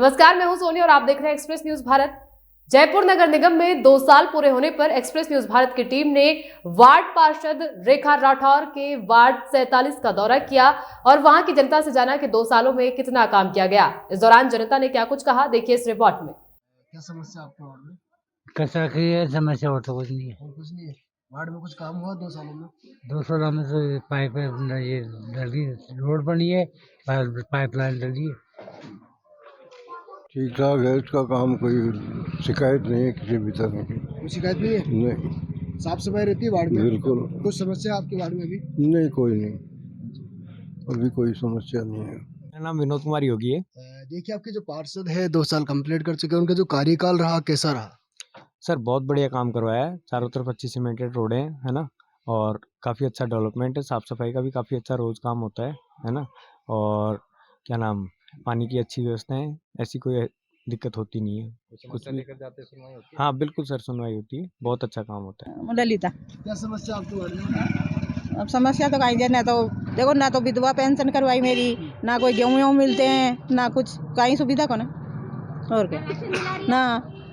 नमस्कार, मैं हूं सोनी और आप देख रहे हैं एक्सप्रेस न्यूज भारत। जयपुर नगर निगम में 2 साल पूरे होने पर एक्सप्रेस न्यूज भारत की टीम ने वार्ड पार्षद रेखा राठौर के वार्ड 47 का दौरा किया और वहां की जनता से जाना कि 2 सालों में कितना काम किया गया। इस दौरान जनता ने क्या कुछ कहा, देखिए इस रिपोर्ट में। क्या समस्या आपके वार्ड में? कचरा की है समस्या और तो कुछ नहीं है। और कुछ नहीं है। वार्ड में कुछ काम हुआ 2 सालों में? 2 साल में तो पाइप ये डली रोड बनी है, पाइपलाइन डली है। ठीक ठाक है, इसका काम कोई शिकायत नहीं है किसी भी तरह की। कोई शिकायत नहीं है? नहीं, साफ सफाई रहती है वार्ड में? बिल्कुल कुछ समस्या आपके वार्ड में अभी? नहीं, कोई नहीं, अभी कोई समस्या नहीं है। मेरा नाम विनोद कुमार योगी है। देखिए, आपके जो पार्षद है 2 साल कंप्लीट कर चुके हैं, उनका जो कार्यकाल रहा कैसा रहा? सर बहुत बढ़िया काम करवाया है, चारों तरफ अच्छी सीमेंटेड रोडें हैं, है ना, और काफ़ी अच्छा डेवलपमेंट है, साफ़ सफाई का भी काफ़ी अच्छा रोज़ काम होता है ना, और क्या नाम, पानी की अच्छी व्यवस्था है, ऐसी कोई दिक्कत होती नहीं है। कुछ लेकर जाते सुनवाई होती है? हाँ बिल्कुल सर, सुनवाई होती है, बहुत अच्छा काम होता है। ललिता। क्या समस्या आपके वार्ड में? अब समस्या तो कहीं ना तो देखो, ना तो विधवा पेंशन करवाई मेरी, ना कोई गेहूँ मिलते हैं, ना कुछ कहीं सुविधा को ना, और क्या ना,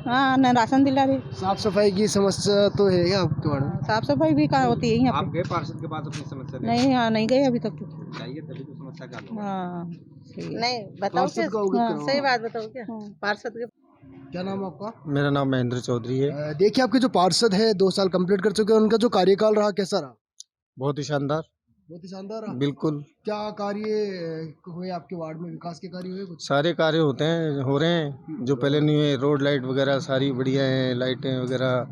हाँ ना राशन दिला रही। साफ सफाई की समस्या तो है क्या आपके वार्ड में? साफ सफाई भी कहाँ होती है यहाँ आप पे? गए पार्षद के पास अपनी समस्या नहीं, हाँ नहीं गए अभी तक तो। चाहिए तभी तो समस्या का हल होगा। हाँ नहीं बताओ, पार्षद का अवगत हाँ, कराओ। सही बात बताओ क्या पार्षद के। क्या नाम है आपका? मेरा नाम महेंद्र चौधरी है। देखिए, आपके जो पार्षद है 2 साल कंप्लीट कर चुके हैं, उनका जो कार्यकाल रहा कैसा रहा? बहुत ही शानदार, बहुत ही शानदार रहा। बिल्कुल क्या कार्य हुए आपके वार्ड में? विकास के कार्य हुए कुछ? सारे कार्य होते हैं, हो रहे हैं, जो पहले नहीं हुए। रोड लाइट वगैरह सारी बढ़िया है, लाइटें वगैरह,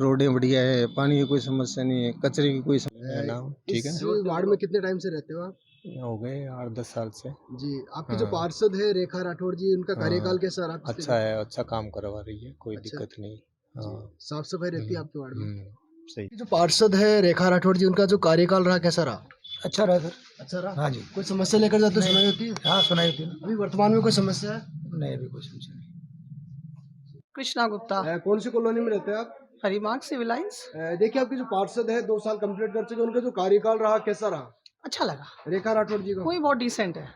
रोडें बढ़िया है, पानी की कोई समस्या नहीं है, कचरे की कोई समस्या है ना। ठीक है, इस वार्ड में कितने टाइम से रहते हो आप? हो गए 8-10 साल से। जी, आपके जो हाँ। पार्षद है रेखा राठौर जी, उनका कार्यकाल हाँ। कैसा रहा? पिछले अच्छा है, अच्छा काम करवा रही है, कोई अच्छा। दिक्कत नहीं। हाँ। साफ सफाई रहती है आपके वार्ड में? सही। जो पार्षद है रेखा राठौर जी, उनका जो कार्यकाल रहा कैसा रहा? अच्छा रहा सर। अच्छा रहा। हाँ जी। कोई समस्या लेकर जाते हो सुनाई होती है? हाँ सुनाई थी ना। अभी वर्तमान में कोई समस्या है? नहीं, अभी कुछ नहीं। कृष्णा गुप्ता, कौन सी कॉलोनी में रहते हैं आप? हरिमार्ग सिविल लाइंस। देखिए, आपके जो पार्षद है 2 साल कंप्लीट कर चुके हैं, उनका जो कार्यकाल रहा कैसा रहा? अच्छा लगा, रेखा राठौर जी का? कोई बहुत डिसेंट है,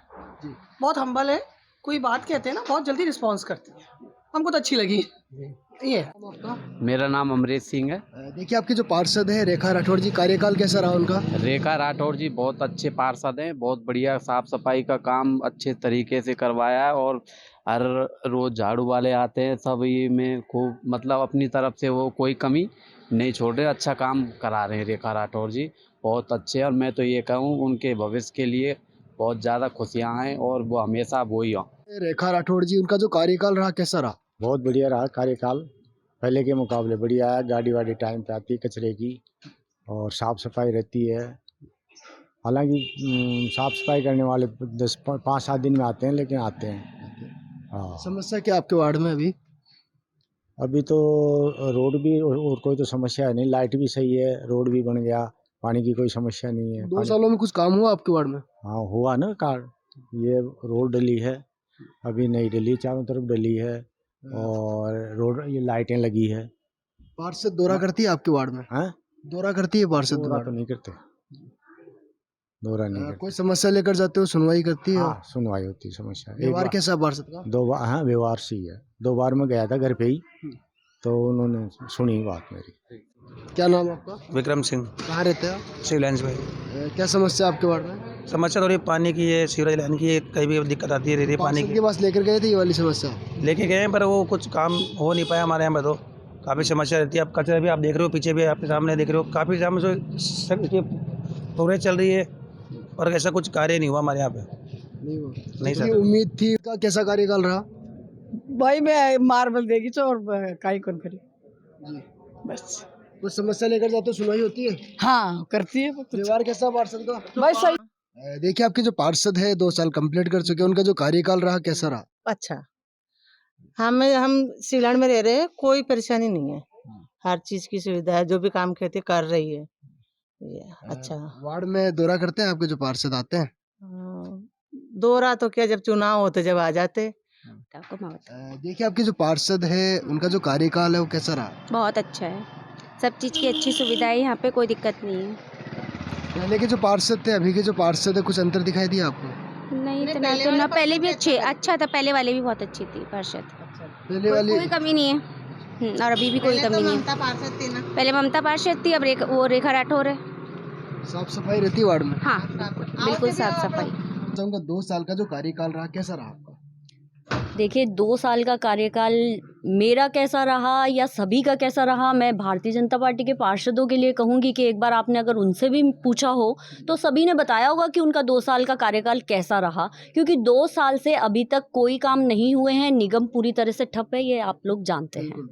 जी। बहुत हम्बल है, कोई बात कहते हैं ना बहुत जल्दी रिस्पॉन्स करती है, हमको तो अच्छी लगी ये। आपका? मेरा नाम अमरीश सिंह है। देखिए, आपके जो पार्षद है रेखा राठौर जी, कार्यकाल कैसा रहा उनका? रेखा राठौर जी बहुत अच्छे पार्षद हैं, बहुत बढ़िया साफ सफाई का काम अच्छे तरीके से करवाया है, और हर रोज झाड़ू वाले आते हैं, सब ये में खूब मतलब अपनी तरफ से वो कोई कमी नहीं छोड़ रहे, अच्छा काम करा रहे हैं रेखा राठौर जी, बहुत अच्छे। और मैं तो ये कहूँ उनके भविष्य के लिए बहुत ज़्यादा खुशियाँ हैं, और वो हमेशा वो ही हों। रेखा राठौर जी, उनका जो कार्यकाल रहा कैसा रहा? बहुत बढ़िया रहा कार्यकाल, पहले के मुकाबले बढ़िया है। गाड़ी वाड़ी टाइम पे आती है कचरे की, और साफ सफाई रहती है। हालांकि साफ सफाई करने वाले 5-7 दिन में आते हैं, लेकिन आते हैं। हाँ, समस्या क्या आपके वार्ड में अभी? अभी तो रोड भी और कोई तो समस्या नहीं, लाइट भी सही है, रोड भी बन गया, पानी की कोई समस्या नहीं है। 2 सालों में कुछ काम हुआ आपके वार्ड में? हाँ हुआ ना कार, ये रोड डली है, अभी नई डली, चारों तरफ डली है, और रोड ये लाइटें लगी है। पार्षद दौरा करती है आपके वार्ड में? हाँ, दौरा करती है पार्षद दौरा वार्ड तो में? नहीं करते, दौरा नहीं करते। कोई समस्या लेकर जाते हो सुनवाई करती है? हाँ सुनवाई होती, समस्या एक व्यवहार बार, कैसा है पार्षद का? 2 बार, हाँ व्यवहार सही है। 2 बार मैं गया था घर पे ही, तो उन्होंने सुनी बात मेरी। क्या नाम है आपका? विक्रम सिंह, कहाँ रहते हैं आप? सिविल लाइन्स भाई। क्या समस्या आपके वार्ड में? समस्या थोड़ी पानी की है, सीवरेज लाइन की है, कहीं भी दिक्कत आती है, पानी पार्षद की के पास लेकर गए थे ये वाली समस्या? लेके गए हैं, पर वो कुछ काम हो नहीं पाया हमारे यहाँ पे, तो काफ़ी समस्या रहती है। आप कचरा भी आप देख रहे हो, पीछे भी आपके सामने देख रहे हो, काफ़ी सामने से प्रोग्रेस चल रही है, और ऐसा कुछ कार्य नहीं हुआ हमारे यहाँ पे। नहीं हुआ। नहीं जितनी सर। उम्मीद थी का कैसा कार्यकाल रहा? भाई मैं मार्बल देगी तो और काई कौन करी बस। कुछ समस्या लेकर जाते हो सुनवाई होती है? हाँ करती है व्यवहार कैसा है पार्षद का? भाई सही। देखिए, आपके जो पार्षद है 2 साल कंप्लीट कर चुके हैं, उनका जो कार्यकाल रहा कैसा रहा? अच्छा, हम सिवलान में रह रहे हैं, कोई परेशानी नहीं है, हर चीज की सुविधा है, जो भी काम कहते कर रही है ये अच्छा। वार्ड में दौरा करते हैं आपके जो पार्षद आते हैं? दौरा तो क्या, जब चुनाव होते जब आ जाते। देखिए, आपके जो पार्षद है उनका जो कार्यकाल है वो कैसा रहा? बहुत अच्छा है, सब चीज़ की अच्छी सुविधा है, यहाँ पे कोई दिक्कत नहीं है। पहले के जो पार्षद थे अभी के जो पार्षद है, कुछ अंतर दिखाई दिया आपको? नहीं इतना तो ना, पहले भी अच्छा था, पहले वाले भी बहुत अच्छी थी पार्षद, पहले वाली कोई कमी नहीं है। और अभी भी कोई कमी नहीं है। पार्षद थी ना। पहले ममता पार्षद थी, अब वो रेखा राठौर है। साफ सफाई रहती है वार्ड में? हाँ बिल्कुल साफ सफाई। चाहूँगा 2 साल का जो कार्यकाल रहा कैसा रहा आपका? देखिए 2 साल का कार्यकाल मेरा कैसा रहा या सभी का कैसा रहा, मैं भारतीय जनता पार्टी के पार्षदों के लिए कहूँगी कि एक बार आपने अगर उनसे भी पूछा हो तो सभी ने बताया होगा कि उनका 2 साल का कार्यकाल कैसा रहा, क्योंकि 2 साल से अभी तक कोई काम नहीं हुए हैं, निगम पूरी तरह से ठप है, ये आप लोग जानते हैं।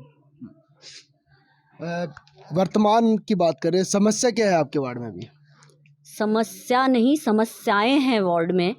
वर्तमान की बात करें, समस्या क्या है आपके वार्ड में अभी? समस्या नहीं, समस्याएं हैं वार्ड में।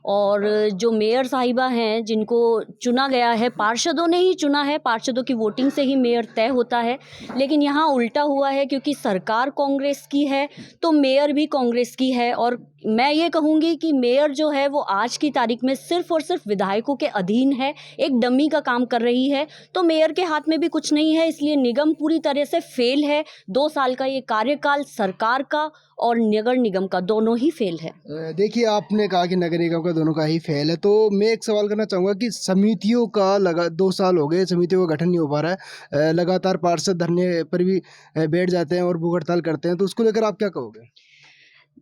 और जो मेयर साहिबा हैं जिनको चुना गया है, पार्षदों ने ही चुना है, पार्षदों की वोटिंग से ही मेयर तय होता है, लेकिन यहाँ उल्टा हुआ है, क्योंकि सरकार कांग्रेस की है तो मेयर भी कांग्रेस की है। और मैं ये कहूँगी कि मेयर जो है वो आज की तारीख में सिर्फ और सिर्फ विधायकों के अधीन है, एक डमी का काम कर रही है, तो मेयर के हाथ में भी कुछ नहीं है, इसलिए निगम पूरी तरह से फेल है। 2 साल का ये कार्यकाल सरकार का और नगर निगम का दोनों ही फेल है। देखिए, आपने कहा कि नगर निगम का दोनों का ही फेल है, तो मैं एक सवाल करना चाहूँगा कि समितियों का 2 साल हो गए, समितियों का गठन नहीं हो पा रहा है, लगातार पार्षद धरने पर भी बैठ जाते हैं और भूख हड़ताल करते हैं, तो उसको लेकर आप क्या कहोगे?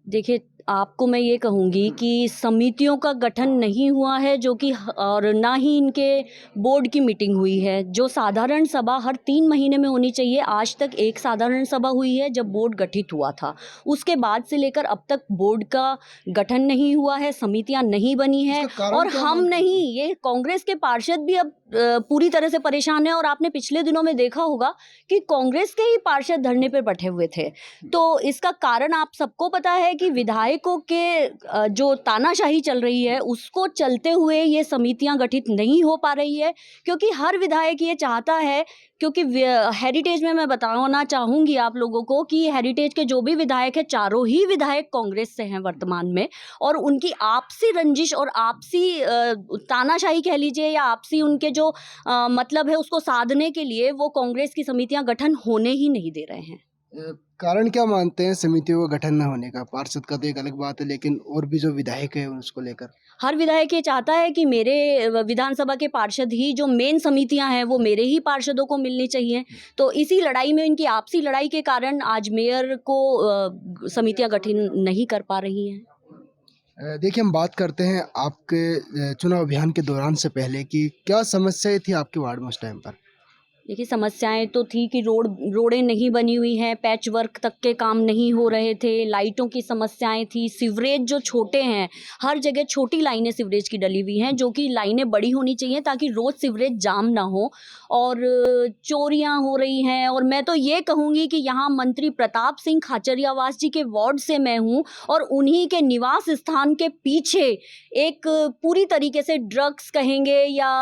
देखिए, आपको मैं ये कहूँगी कि समितियों का गठन नहीं हुआ है, जो कि और ना ही इनके बोर्ड की मीटिंग हुई है। जो साधारण सभा हर 3 महीने में होनी चाहिए, आज तक एक साधारण सभा हुई है जब बोर्ड गठित हुआ था, उसके बाद से लेकर अब तक बोर्ड का गठन नहीं हुआ है, समितियां नहीं बनी हैं। और हम नहीं, ये कांग्रेस के पार्षद भी अब पूरी तरह से परेशान है। और आपने पिछले दिनों में देखा होगा कि कांग्रेस के ही पार्षद धरने पर बैठे हुए थे, तो इसका कारण आप सबको पता है कि विधायकों के जो तानाशाही चल रही है उसको चलते हुए ये समितियां गठित नहीं हो पा रही है, क्योंकि हर विधायक ये चाहता है, क्योंकि हेरिटेज में मैं बताना चाहूँगी आप लोगों को कि हेरिटेज के जो भी विधायक हैं, चारों ही विधायक कांग्रेस से हैं वर्तमान में, और उनकी आपसी रंजिश और आपसी तानाशाही कह लीजिए या आपसी उनके जो मतलब है उसको साधने के लिए वो कांग्रेस की समितियां गठन होने ही नहीं दे रहे हैं। कारण क्या मानते हैं समितियों का गठन न होने का? पार्षद का तो एक अलग बात है, लेकिन और भी जो विधायक है उसको लेकर हर विधायक ये चाहता है कि मेरे विधानसभा के पार्षद ही, जो मेन समितियां हैं वो मेरे ही पार्षदों को मिलनी चाहिए। तो इसी लड़ाई में, इनकी आपसी लड़ाई के कारण आज मेयर को समितियां गठन नहीं कर पा रही हैं। देखिए, हम बात करते हैं आपके चुनाव अभियान के दौरान से पहले कि क्या समस्याएं थी आपके वार्ड में उस टाइम पर? देखिए, समस्याएं तो थी कि रोडें नहीं बनी हुई हैं, पैच वर्क तक के काम नहीं हो रहे थे, लाइटों की समस्याएं थी, सीवरेज जो छोटे हैं, हर जगह छोटी लाइनें सीवरेज की डली हुई हैं, जो कि लाइनें बड़ी होनी चाहिए ताकि रोज़ सीवरेज जाम ना हो, और चोरियां हो रही हैं। और मैं तो ये कहूँगी कि यहाँ मंत्री प्रताप सिंह खाचरियावास जी के वार्ड से मैं हूँ, और उन्हीं के निवास स्थान के पीछे एक पूरी तरीके से ड्रग्स कहेंगे या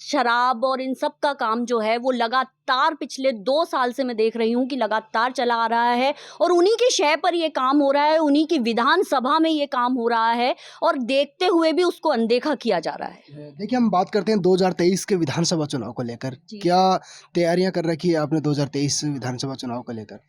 शराब और इन सब का काम जो है वो लगातार पिछले 2 साल से मैं देख रही हूँ कि लगातार चला आ रहा है, और उन्हीं की शय पर ये काम हो रहा है, उन्हीं की विधानसभा में ये काम हो रहा है, और देखते हुए भी उसको अनदेखा किया जा रहा है। देखिए, हम बात करते हैं 2023 के विधानसभा चुनाव को लेकर, क्या तैयारियां कर रखी है आपने 2023 विधानसभा चुनाव को लेकर?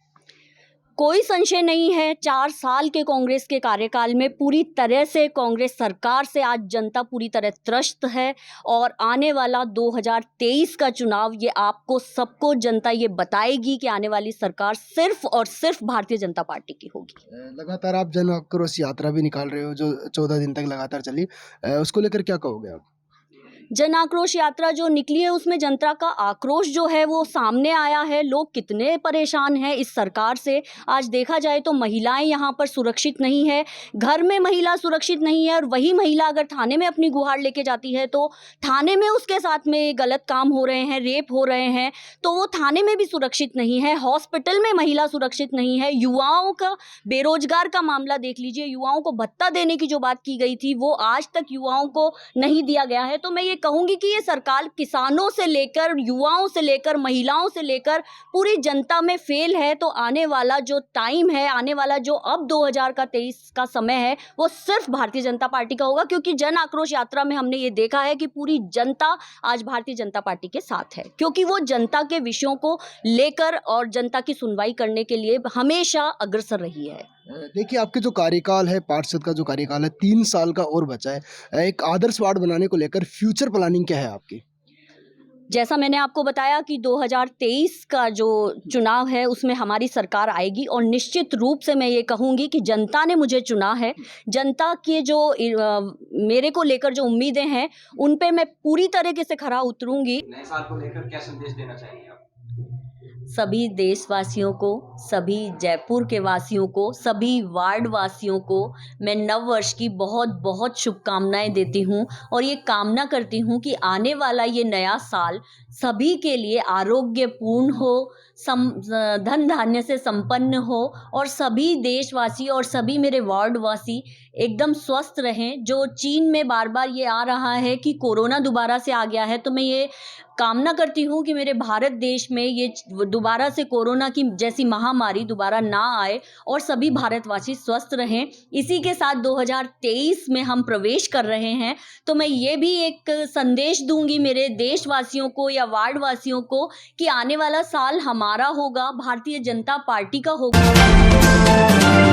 कोई संशय नहीं है, 4 साल के कांग्रेस के कार्यकाल में पूरी तरह से कांग्रेस सरकार से आज जनता पूरी तरह त्रस्त है, और आने वाला 2023 का चुनाव ये आपको सबको जनता ये बताएगी कि आने वाली सरकार सिर्फ और सिर्फ भारतीय जनता पार्टी की होगी। लगातार आप जन आक्रोश यात्रा भी निकाल रहे हो जो 14 दिन तक लगातार चली, उसको लेकर क्या कहोगे आप? जन आक्रोश यात्रा जो निकली है उसमें जनता का आक्रोश जो है वो सामने आया है। लोग कितने परेशान हैं इस सरकार से। आज देखा जाए तो महिलाएं यहाँ पर सुरक्षित नहीं है, घर में महिला सुरक्षित नहीं है, और वही महिला अगर थाने में अपनी गुहार लेके जाती है तो थाने में उसके साथ में गलत काम हो रहे हैं, रेप हो रहे हैं, तो वो थाने में भी सुरक्षित नहीं है। हॉस्पिटल में महिला सुरक्षित नहीं है। युवाओं का, बेरोजगार का मामला देख लीजिए, युवाओं को भत्ता देने की जो बात की गई थी वो आज तक युवाओं को नहीं दिया गया है। तो मैं ये कहूंगी कि ये सरकार किसानों से लेकर, युवाओं से लेकर, महिलाओं से लेकर पूरी जनता में फेल है। तो आने वाला जो टाइम है, आने वाला जो अब 2023 का समय है, वो सिर्फ भारतीय जनता पार्टी का होगा, क्योंकि जन आक्रोश यात्रा में हमने ये देखा है कि पूरी जनता आज भारतीय जनता पार्टी के साथ है, क्योंकि वो जनता के विषयों को लेकर और जनता की सुनवाई करने के लिए हमेशा अग्रसर रही है। देखिए आपके जो कार्यकाल है, पार्षद का जो कार्यकाल है 3 साल का और बचा है। एक आदर्श वार्ड बनाने को लेकर फ्यूचर प्लानिंग क्या है आपकी? जैसा मैंने आपको बताया कि 2023 का जो चुनाव है उसमें हमारी सरकार आएगी और निश्चित रूप से मैं ये कहूँगी कि जनता ने मुझे चुना है। जनता के जो मेरे को लेकर जो उम्मीदें हैं उन पे मैं पूरी तरीके से खरा उतरूंगी। नए साल को लेकर क्या संदेश देना चाहेंगे आप? सभी देशवासियों को, सभी जयपुर के वासियों को, सभी वार्ड वासियों को मैं नव वर्ष की बहुत बहुत शुभकामनाएं देती हूं और ये कामना करती हूं कि आने वाला ये नया साल सभी के लिए आरोग्यपूर्ण हो, धन धान्य से संपन्न हो और सभी देशवासी और सभी मेरे वार्डवासी एकदम स्वस्थ रहें। जो चीन में बार बार ये आ रहा है कि कोरोना दोबारा से आ गया है, तो मैं ये कामना करती हूँ कि मेरे भारत देश में ये दोबारा से कोरोना की जैसी महामारी दोबारा ना आए और सभी भारतवासी स्वस्थ रहें। इसी के साथ 2023 में हम प्रवेश कर रहे हैं, तो मैं ये भी एक संदेश दूंगी मेरे देशवासियों को या वार्डवासियों को कि आने वाला साल हमारा होगा, भारतीय जनता पार्टी का होगा।